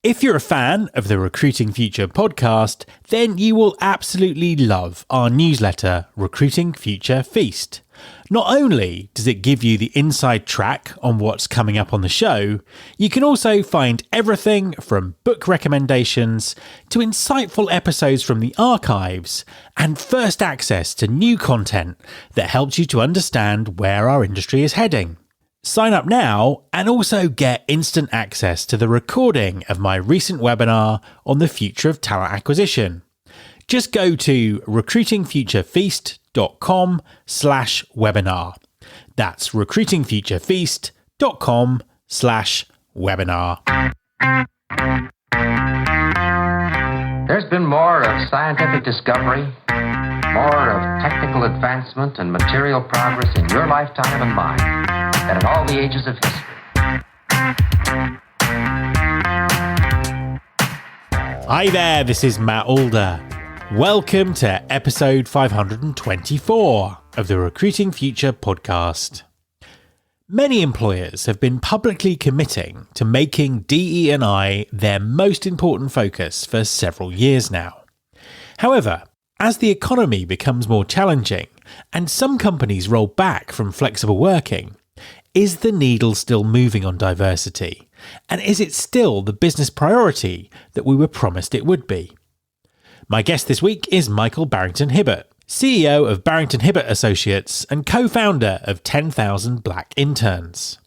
If you're a fan of the Recruiting Future podcast, then you will absolutely love our newsletter, Recruiting Future Feast. Not only does it give you the inside track on what's coming up on the show, you can also find everything from book recommendations to insightful episodes from the archives and first access to new content that helps you to understand where our industry is heading. Sign up now and also get instant access to the recording of my recent webinar on the future of talent acquisition. Just go to recruitingfuturefeast.com/webinar. That's recruitingfuturefeast.com/webinar. There's been more of scientific discovery, more of technical advancement and material progress in your lifetime and mine than in all the ages of history. Hi there, this is Matt Alder. Welcome to episode 524 of the Recruiting Future podcast. Many employers have been publicly committing to making DE&I their most important focus for several years now. However, as the economy becomes more challenging and some companies roll back from flexible working, is the needle still moving on diversity? And is it still the business priority that we were promised it would be? My guest this week is Michael Barrington-Hibbert, CEO of Barrington-Hibbert Associates and co-founder of 10,000 Black Interns.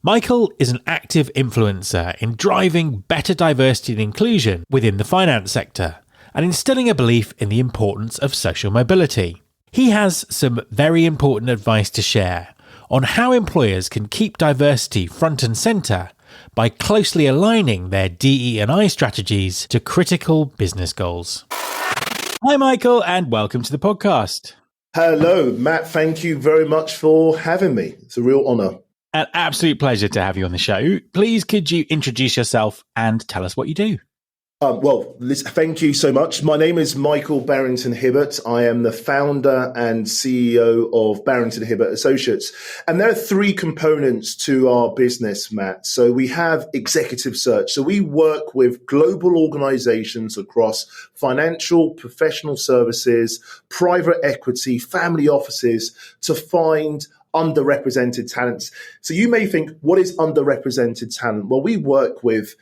Michael is an active influencer in driving better diversity and inclusion within the finance sector and instilling a belief in the importance of social mobility. He has some very important advice to share on how employers can keep diversity front and centre by closely aligning their DE&I strategies to critical business goals. Hi, Michael, and welcome to the podcast. Hello, Matt. Thank you very much for having me. It's a real honour. An absolute pleasure to have you on the show. Please, could you introduce yourself and tell us what you do? Thank you so much. My name is Michael Barrington-Hibbert. I am the founder and CEO of Barrington-Hibbert Associates. And there are three components to our business, Matt. So we have executive search. So we work with global organizations across financial, professional services, private equity, family offices to find underrepresented talents. So you may think, what is underrepresented talent? Well, we work with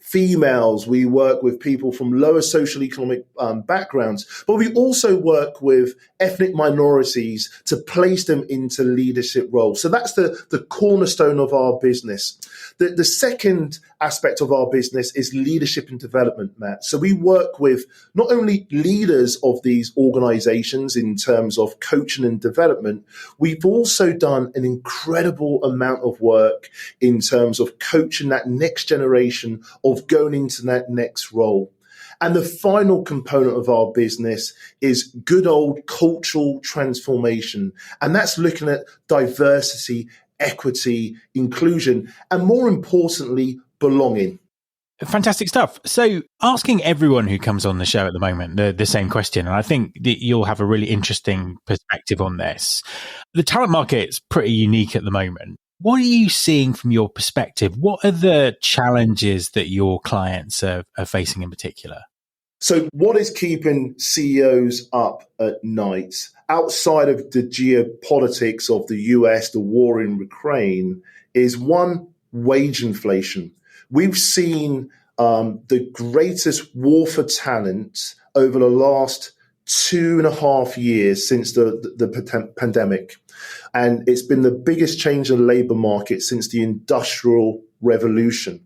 females, we work with people from lower socioeconomic backgrounds, but we also work with ethnic minorities to place them into leadership roles. So that's the cornerstone of our business. The second aspect of our business is leadership and development, Matt. So we work with not only leaders of these organizations in terms of coaching and development, we've also done an incredible amount of work in terms of coaching that next generation of going into that next role. And the final component of our business is good old cultural transformation. And that's looking at diversity, equity, inclusion, and more importantly, belonging. Fantastic stuff. So asking everyone who comes on the show at the moment the same question, and I think that you'll have a really interesting perspective on this. The talent market's pretty unique at the moment. What are you seeing from your perspective? What are the challenges that your clients are facing in particular? So what is keeping CEOs up at night, outside of the geopolitics of the US, the war in Ukraine, is one, wage inflation. We've seen the greatest war for talent over the last 2.5 years since the pandemic. And it's been the biggest change in the labour market since the Industrial Revolution.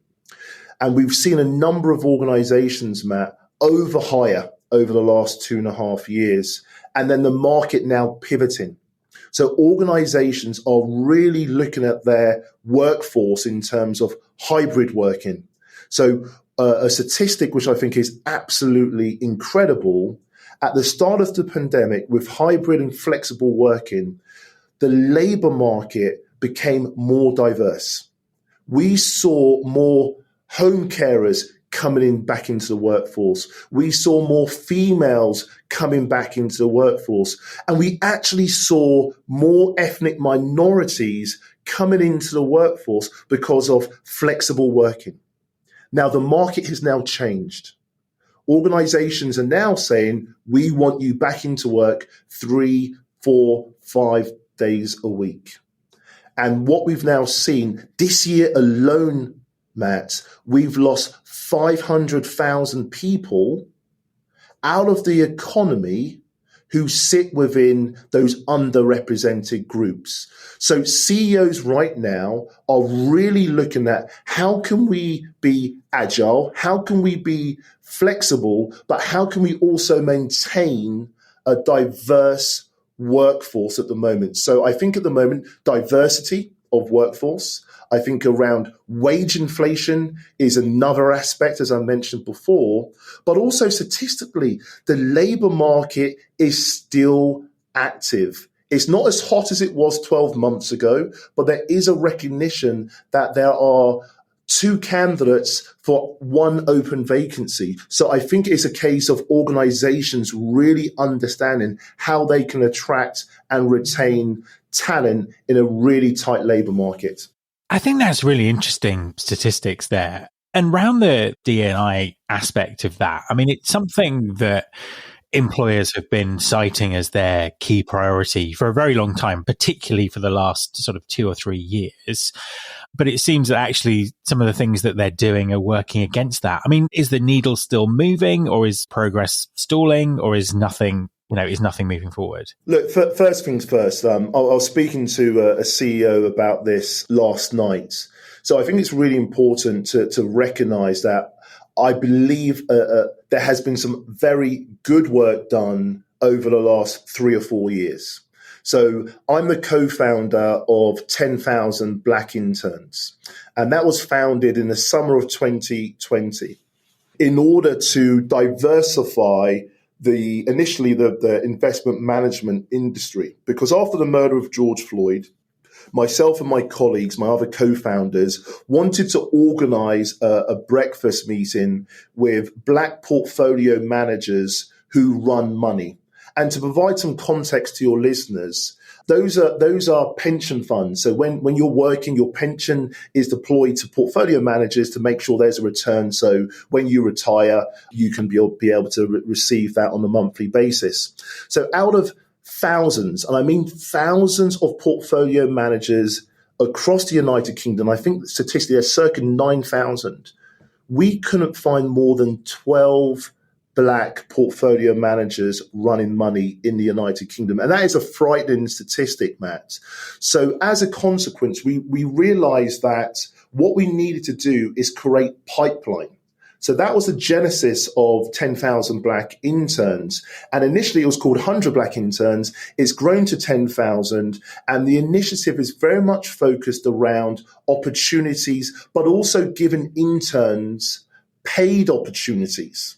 And we've seen a number of organisations, Matt, overhire over the last 2.5 years. And then the market now pivoting. So organisations are really looking at their workforce in terms of hybrid working. So a statistic which I think is absolutely incredible, at the start of the pandemic with hybrid and flexible working, the labour market became more diverse. We saw more home carers coming in back into the workforce. We saw more females coming back into the workforce. And we actually saw more ethnic minorities coming into the workforce because of flexible working. Now, the market has now changed. Organizations are now saying, we want you back into work 3, 4, 5 days a week. And what we've now seen this year alone, Matt, we've lost 500,000 people out of the economy who sit within those underrepresented groups. So CEOs right now are really looking at how can we be agile, how can we be flexible, but how can we also maintain a diverse workforce at the moment. So I think at the moment, diversity of workforce, I think around wage inflation is another aspect, as I mentioned before, but also statistically, the labor market is still active. It's not as hot as it was 12 months ago, but there is a recognition that there are 2 candidates for 1 open vacancy. So I think it's a case of organizations really understanding how they can attract and retain talent in a really tight labor market. I think that's really interesting statistics there. And around the DE&I aspect of that, I mean, it's something that employers have been citing as their key priority for a very long time, particularly for the last sort of 2 or 3 years. But it seems that actually some of the things that they're doing are working against that. I mean, is the needle still moving, or is progress stalling, or is nothing moving forward? Look, first things first, I was speaking to a CEO about this last night. So I think it's really important to recognize that I believe there has been some very good work done over the last 3 or 4 years. So I'm the co-founder of 10,000 Black Interns, and that was founded in the summer of 2020 in order to diversify initially the investment management industry. Because after the murder of George Floyd, myself and my colleagues, my other co-founders, wanted to organize a breakfast meeting with Black portfolio managers who run money. And to provide some context to your listeners, those are pension funds. So when you're working, your pension is deployed to portfolio managers to make sure there's a return. So when you retire, you can be able to receive that on a monthly basis. So out of thousands, and I mean thousands of portfolio managers across the United Kingdom, I think statistically there's circa 9,000, we couldn't find more than 12 Black portfolio managers running money in the United Kingdom. And that is a frightening statistic, Matt. So as a consequence, we realized that what we needed to do is create pipeline. So that was the genesis of 10,000 Black Interns. And initially it was called 100 Black Interns. It's grown to 10,000. And the initiative is very much focused around opportunities, but also giving interns paid opportunities.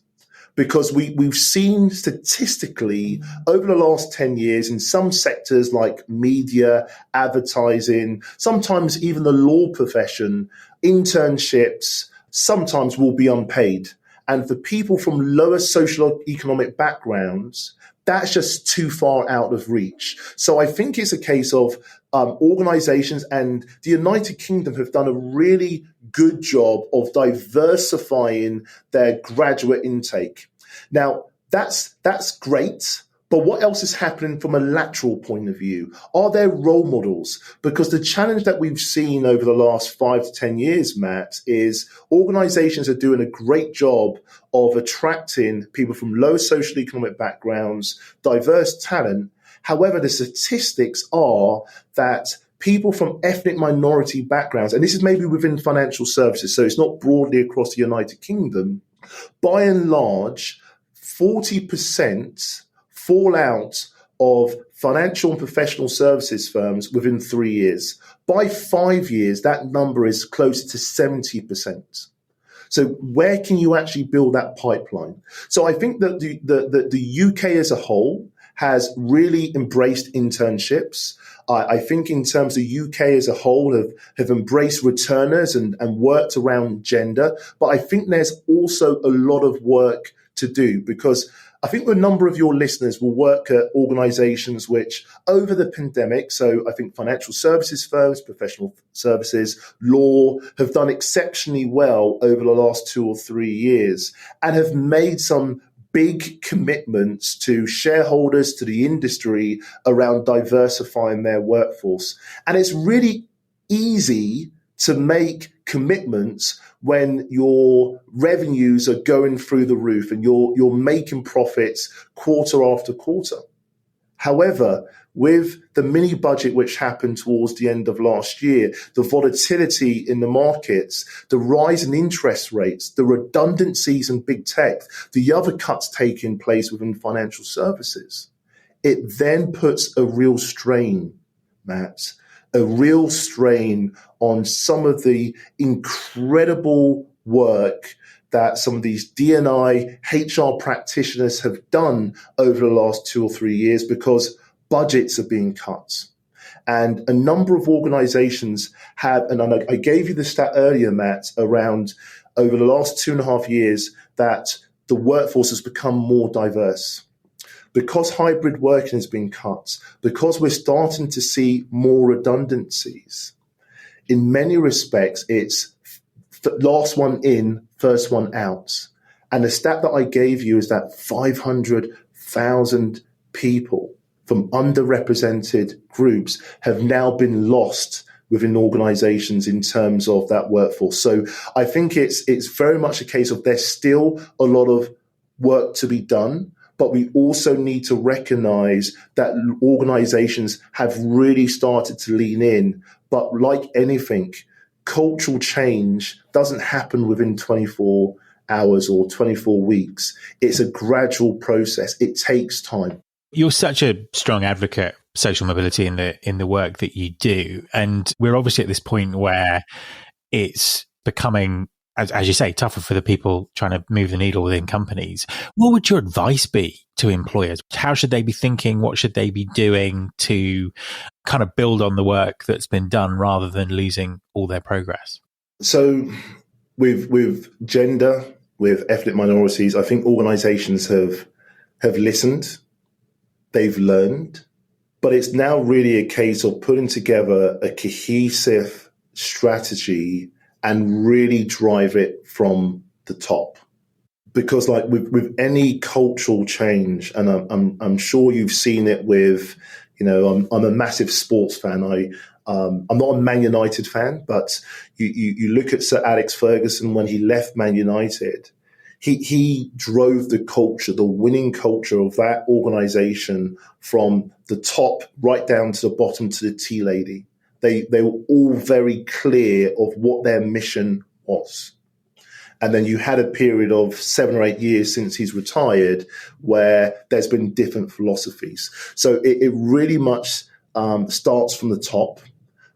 Because we've seen statistically over the last 10 years in some sectors like media, advertising, sometimes even the law profession, internships sometimes will be unpaid. And for people from lower socio-economic backgrounds, that's just too far out of reach. So I think it's a case of organizations, and the United Kingdom have done a really good job of diversifying their graduate intake. Now, that's great, but what else is happening from a lateral point of view? Are there role models? Because the challenge that we've seen over the last 5 to 10 years, Matt, is organizations are doing a great job of attracting people from low social economic backgrounds, diverse talent. However, the statistics are that people from ethnic minority backgrounds, and this is maybe within financial services, so it's not broadly across the United Kingdom, by and large, 40% fall out of financial and professional services firms within 3 years. By 5 years, that number is closer to 70%. So where can you actually build that pipeline? So I think that the UK as a whole has really embraced internships. I think in terms of UK as a whole have embraced returners and worked around gender. But I think there's also a lot of work to do, because I think a number of your listeners will work at organizations which over the pandemic, so I think financial services firms, professional services, law, have done exceptionally well over the last 2 or 3 years and have made some big commitments to shareholders, to the industry around diversifying their workforce. And it's really easy to make commitments when your revenues are going through the roof and you're making profits quarter after quarter. However, with the mini budget which happened towards the end of last year, the volatility in the markets, the rise in interest rates, the redundancies in big tech, the other cuts taking place within financial services, it then puts a real strain, Matt, a real strain on some of the incredible work that some of these DE&I HR practitioners have done over the last 2 or 3 years because budgets are being cut. And a number of organizations have, and I gave you the stat earlier, Matt, around over the last 2.5 years that the workforce has become more diverse. Because hybrid working has been cut, because we're starting to see more redundancies, in many respects, it's last one in, first one out. And the stat that I gave you is that 500,000 people from underrepresented groups have now been lost within organizations in terms of that workforce. So I think it's very much a case of there's still a lot of work to be done. But we also need to recognize that organizations have really started to lean in. But like anything, cultural change doesn't happen within 24 hours or 24 weeks. It's a gradual process. It takes time. You're such a strong advocate of social mobility in the work that you do. And we're obviously at this point where it's becoming, as you say, tougher for the people trying to move the needle within companies. What would your advice be to employers? How should they be thinking? What should they be doing to kind of build on the work that's been done rather than losing all their progress? So with gender, with ethnic minorities, I think organizations have listened, they've learned, but it's now really a case of putting together a cohesive strategy and really drive it from the top. Because like with any cultural change, and I'm sure you've seen it with, I'm a massive sports fan. I'm not a Man United fan, but you look at Sir Alex Ferguson when he left Man United, he drove the culture, the winning culture of that organization from the top right down to the bottom to the tea lady. They were all very clear of what their mission was. And then you had a period of 7 or 8 years since he's retired where there's been different philosophies. So it really much starts from the top.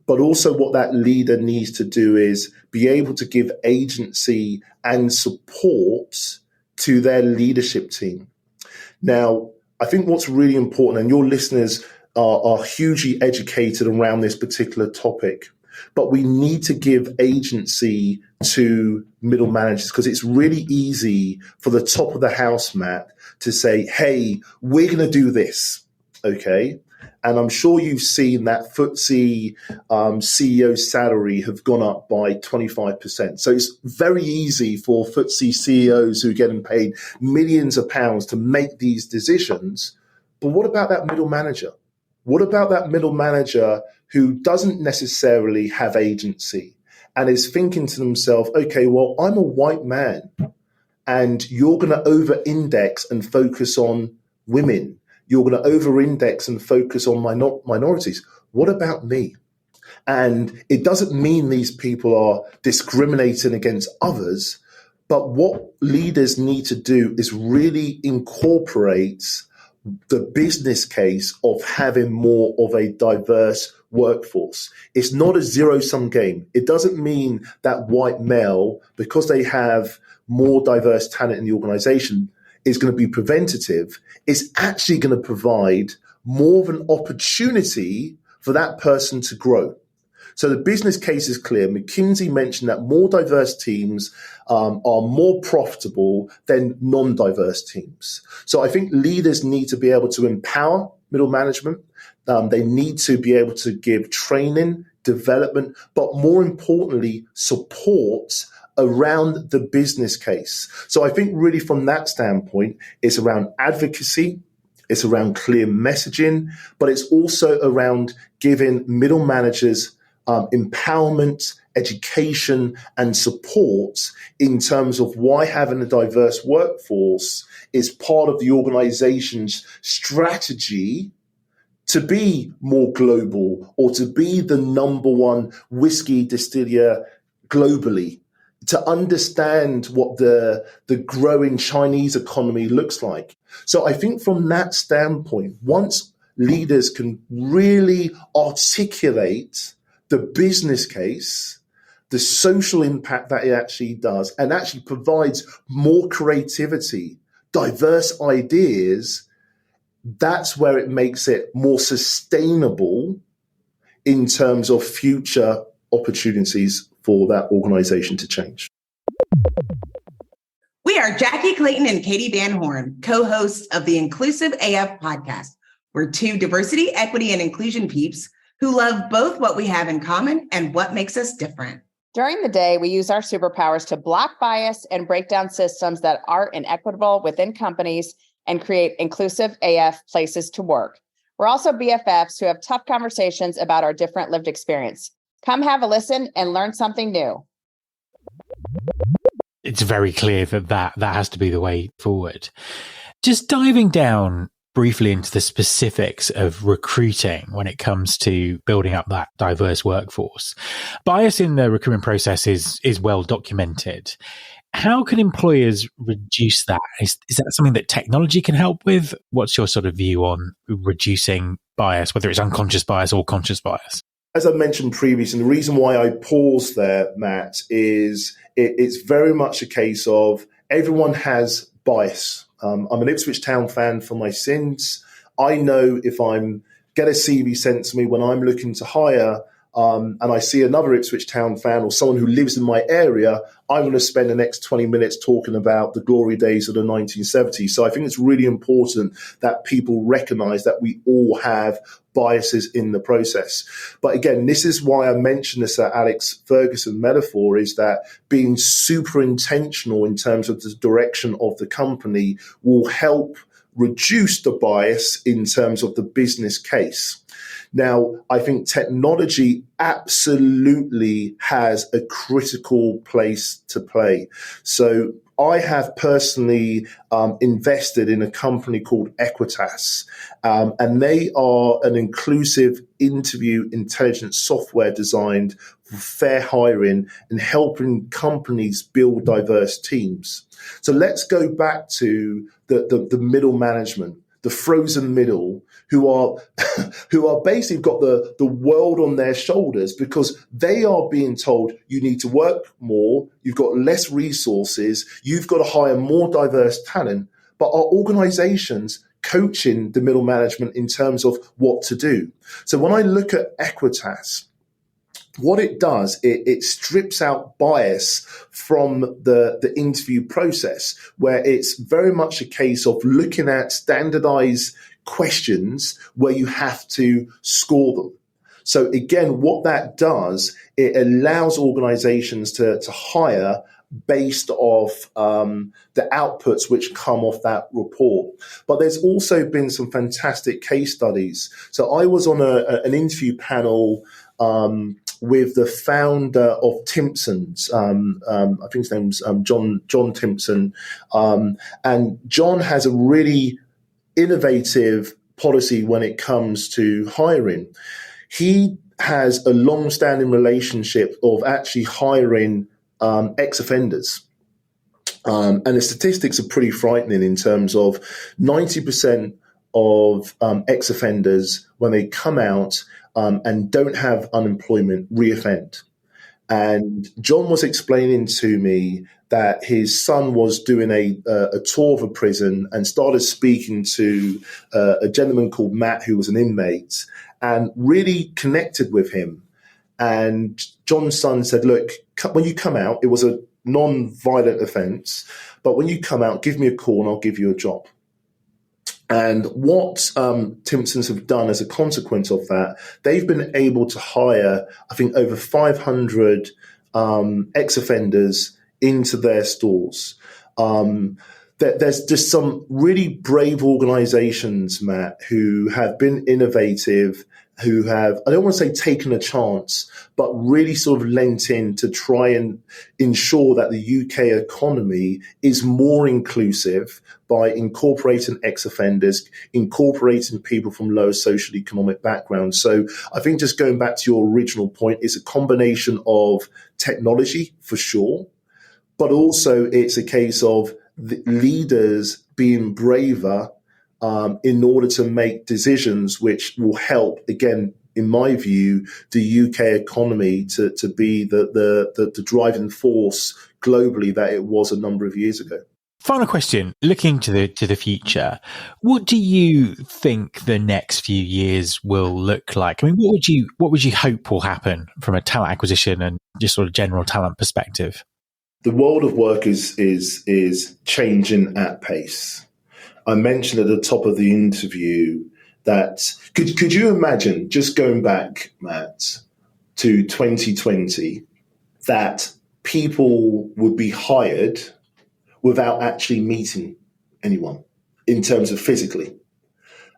But also what that leader needs to do is be able to give agency and support to their leadership team. Now, I think what's really important, and your listeners are hugely educated around this particular topic, but we need to give agency to middle managers because it's really easy for the top of the house, Matt, to say, hey, we're going to do this, okay? And I'm sure you've seen that FTSE CEO salary have gone up by 25%. So it's very easy for FTSE CEOs who are getting paid millions of pounds to make these decisions. But what about that middle manager? What about that middle manager who doesn't necessarily have agency and is thinking to themselves, okay, well, I'm a white man and you're going to over-index and focus on women. You're going to over-index and focus on minorities. What about me? And it doesn't mean these people are discriminating against others, but what leaders need to do is really incorporate the business case of having more of a diverse workforce. It's not a zero-sum game. It doesn't mean that white male, because they have more diverse talent in the organization, is going to be preventative. It's actually going to provide more of an opportunity for that person to grow. So the business case is clear. McKinsey mentioned that more diverse teams are more profitable than non-diverse teams. So I think leaders need to be able to empower middle management. They need to be able to give training, development, but more importantly, support around the business case. So I think really from that standpoint, it's around advocacy, it's around clear messaging, but it's also around giving middle managers empowerment, education, and support in terms of why having a diverse workforce is part of the organization's strategy to be more global or to be the number one whiskey distiller globally, to understand what the growing Chinese economy looks like. So I think from that standpoint, once leaders can really articulate the business case, the social impact that it actually does, and actually provides more creativity, diverse ideas, that's where it makes it more sustainable in terms of future opportunities for that organization to change. We are Jackie Clayton and Katie Van Horn, co-hosts of the Inclusive AF podcast. We're two diversity, equity, and inclusion peeps who love both what we have in common and what makes us different. During the day, we use our superpowers to block bias and break down systems that are inequitable within companies and create inclusive AF places to work. We're also BFFs who have tough conversations about our different lived experience. Come have a listen and learn something new. It's very clear that has to be the way forward. Just diving down briefly into the specifics of recruiting when it comes to building up that diverse workforce. Bias in the recruitment process is well documented. How can employers reduce that? Is that something that technology can help with? What's your sort of view on reducing bias, whether it's unconscious bias or conscious bias? As I mentioned previously, and the reason why I paused there, Matt, is it's very much a case of everyone has bias. I'm an Ipswich Town fan for my sins. I know if get a CV sent to me when I'm looking to hire, and I see another Ipswich Town fan or someone who lives in my area, I'm going to spend the next 20 minutes talking about the glory days of the 1970s. So I think it's really important that people recognize that we all have biases in the process. But again, this is why I mentioned this Alex Ferguson metaphor, is that being super intentional in terms of the direction of the company will help reduce the bias in terms of the business case. Now, I think technology absolutely has a critical place to play. So I have personally invested in a company called Equitas, and they are an inclusive interview intelligence software designed for fair hiring and helping companies build diverse teams. So let's go back to the middle management, the frozen middle, who are basically got the world on their shoulders because they are being told you need to work more, you've got less resources, you've got to hire more diverse talent. But our organizations coaching the middle management in terms of what to do. So when I look at Equitas, what it does, it strips out bias from the interview process, where it's very much a case of looking at standardized questions where you have to score them. So again, what that does, it allows organizations to hire based off the outputs which come off that report. But there's also been some fantastic case studies. So I was on an interview panel with the founder of Timpson's. I think his name's John Timpson. And John has a really innovative policy when it comes to hiring. He has a long-standing relationship of actually hiring ex-offenders. And the statistics are pretty frightening in terms of 90% of ex-offenders, when they come out and don't have unemployment, reoffend. And John was explaining to me that his son was doing a tour of a prison and started speaking to a gentleman called Matt, who was an inmate, and really connected with him. And John's son said, look, when you come out, it was a non-violent offence, but when you come out, give me a call and I'll give you a job. And what Timpsons have done as a consequence of that, they've been able to hire, I think, over 500 ex-offenders into their stores. There's just some really brave organizations, Matt, who have been innovative, who have, I don't want to say taken a chance, but really sort of lent in to try and ensure that the UK economy is more inclusive by incorporating ex-offenders, incorporating people from lower socioeconomic backgrounds. So I think just going back to your original point, it's a combination of technology for sure, but also it's a case of the leaders being braver in order to make decisions which will help, again, in my view, the UK economy to be the driving force globally that it was a number of years ago. Final question, looking to the future, what do you think the next few years will look like? I mean, what would you hope will happen from a talent acquisition and just sort of general talent perspective? The world of work is changing at pace. I mentioned at the top of the interview that could you imagine, just going back, Matt, to 2020, that people would be hired without actually meeting anyone in terms of physically?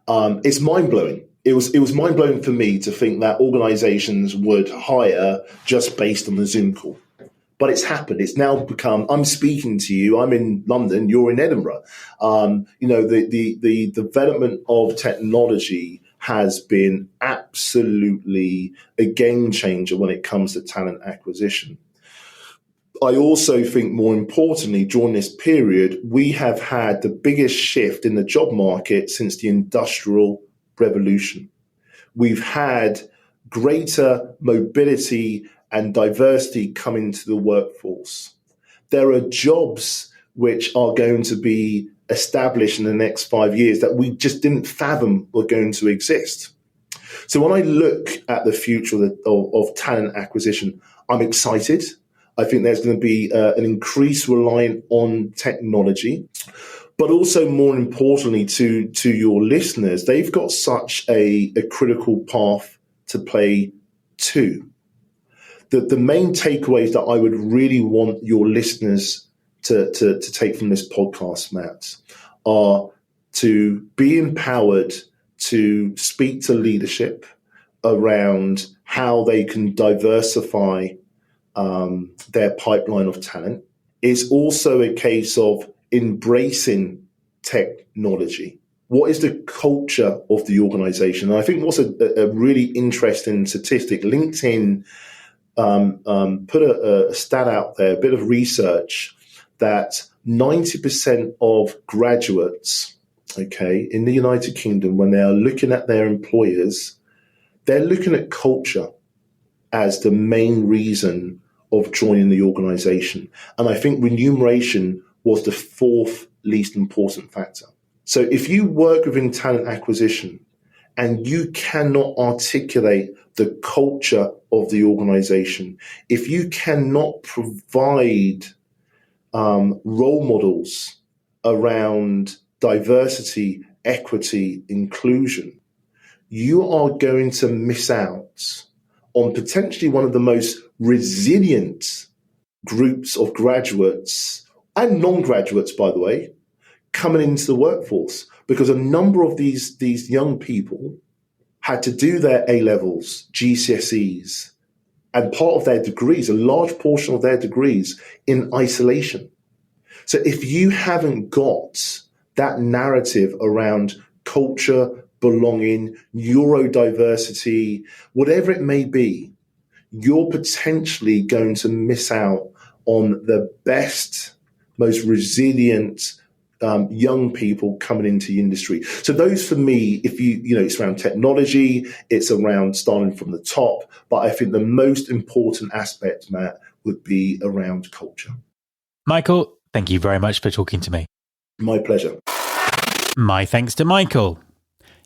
It's mind-blowing. It was mind-blowing for me to think that organizations would hire just based on a Zoom call. But it's happened. It's now become, I'm speaking to you, I'm in London, you're in Edinburgh. The development of technology has been absolutely a game changer when it comes to talent acquisition. I also think, more importantly, during this period, we have had the biggest shift in the job market since the Industrial Revolution. We've had greater mobility and diversity coming to the workforce. There are jobs which are going to be established in the next 5 years that we just didn't fathom were going to exist. So when I look at the future of talent acquisition, I'm excited. I think there's going to be an increased reliance on technology, but also more importantly to your listeners, they've got such a critical path to play too. The main takeaways that I would really want your listeners to take from this podcast, Matt, are to be empowered to speak to leadership around how they can diversify their pipeline of talent. It's also a case of embracing technology. What is the culture of the organization? And I think what's a really interesting statistic, LinkedIn put a stat out there, a bit of research, that 90% of graduates, in the United Kingdom, when they are looking at their employers, they're looking at culture as the main reason of joining the organization. And I think remuneration was the fourth least important factor. So if you work within talent acquisition and you cannot articulate the culture of the organization, if you cannot provide role models around diversity, equity, inclusion, you are going to miss out on potentially one of the most resilient groups of graduates and non-graduates, by the way, coming into the workforce, because a number of these young people had to do their A-levels, GCSEs, and part of their degrees, a large portion of their degrees, in isolation. So if you haven't got that narrative around culture, belonging, neurodiversity, whatever it may be, you're potentially going to miss out on the best, most resilient young people coming into the industry. So those, for me, if it's around technology, it's around starting from the top. But I think the most important aspect, Matt, would be around culture. Michael, thank you very much for talking to me. My pleasure. My thanks to Michael.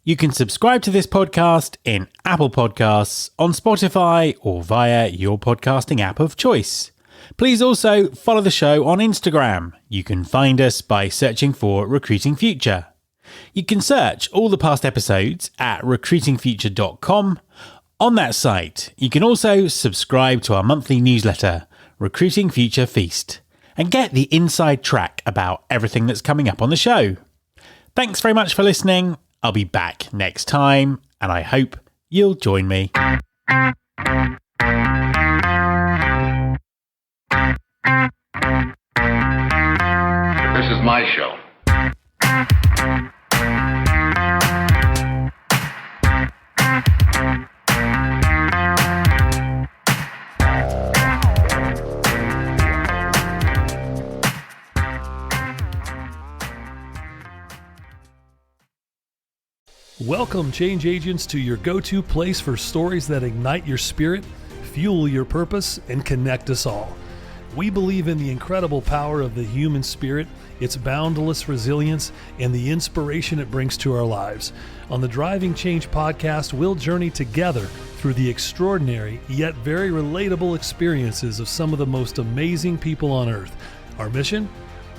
You can subscribe to this podcast in Apple Podcasts, on Spotify, or via your podcasting app of choice. Please also follow the show on Instagram. You can find us by searching for Recruiting Future. You can search all the past episodes at recruitingfuture.com. On that site, you can also subscribe to our monthly newsletter, Recruiting Future Feast, and get the inside track about everything that's coming up on the show. Thanks very much for listening. I'll be back next time, and I hope you'll join me. This is my show. Welcome, change agents, to your go-to place for stories that ignite your spirit, fuel your purpose, and connect us all. We believe in the incredible power of the human spirit, its boundless resilience, and the inspiration it brings to our lives. On the Driving Change podcast, we'll journey together through the extraordinary yet very relatable experiences of some of the most amazing people on earth. Our mission?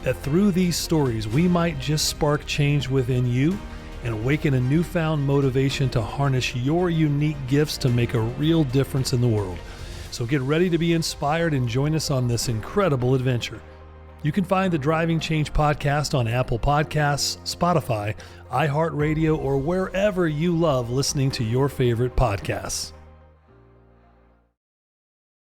That through these stories, we might just spark change within you and awaken a newfound motivation to harness your unique gifts to make a real difference in the world. So get ready to be inspired and join us on this incredible adventure. You can find the Driving Change podcast on Apple Podcasts, Spotify, iHeartRadio, or wherever you love listening to your favorite podcasts.